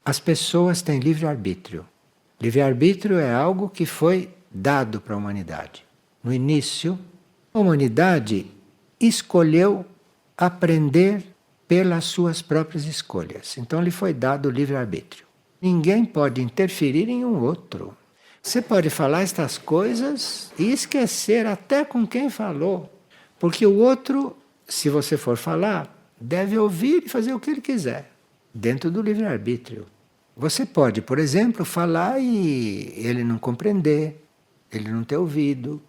As pessoas têm livre-arbítrio. Livre-arbítrio é algo que foi dado para a humanidade. No início, a humanidade escolheu aprender pelas suas próprias escolhas. Então lhe foi dado o livre-arbítrio. Ninguém pode interferir em um outro. Você pode falar estas coisas e esquecer até com quem falou. Porque o outro, se você for falar, deve ouvir e fazer o que ele quiser, dentro do livre-arbítrio. Você pode, por exemplo, falar e ele não compreender, ele não ter ouvido,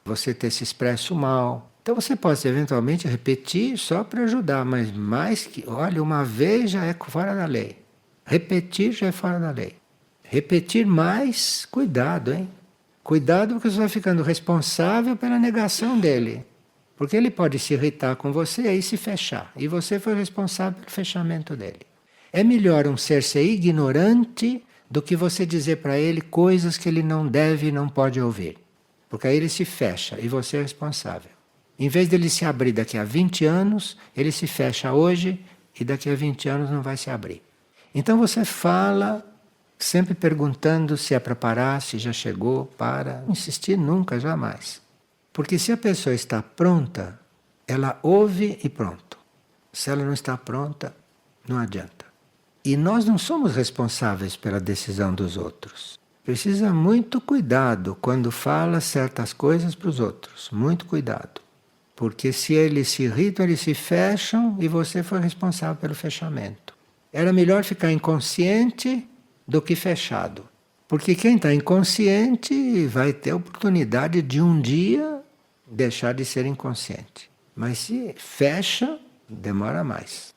você ter se expresso mal. Então você pode eventualmente repetir só para ajudar, mas mais que, olha, uma vez já é fora da lei. Repetir já é fora da lei. Repetir mais, cuidado, hein? Cuidado porque você vai ficando responsável pela negação dele. Porque ele pode se irritar com você e aí se fechar. E você foi responsável pelo fechamento dele. É melhor um ser ignorante do que você dizer para ele coisas que ele não deve e não pode ouvir. Porque aí ele se fecha e você é responsável. Em vez dele se abrir daqui a 20 anos, ele se fecha hoje e daqui a 20 anos não vai se abrir. Então você fala sempre perguntando se é para parar, se já chegou, para. Não insistir nunca, jamais. Porque se a pessoa está pronta, ela ouve e pronto. Se ela não está pronta, não adianta. E nós não somos responsáveis pela decisão dos outros. Precisa muito cuidado quando fala certas coisas para os outros. Muito cuidado. Porque se eles se irritam, eles se fecham e você foi responsável pelo fechamento. Era melhor ficar inconsciente do que fechado. Porque quem está inconsciente vai ter a oportunidade de um dia deixar de ser inconsciente. Mas se fecha, demora mais.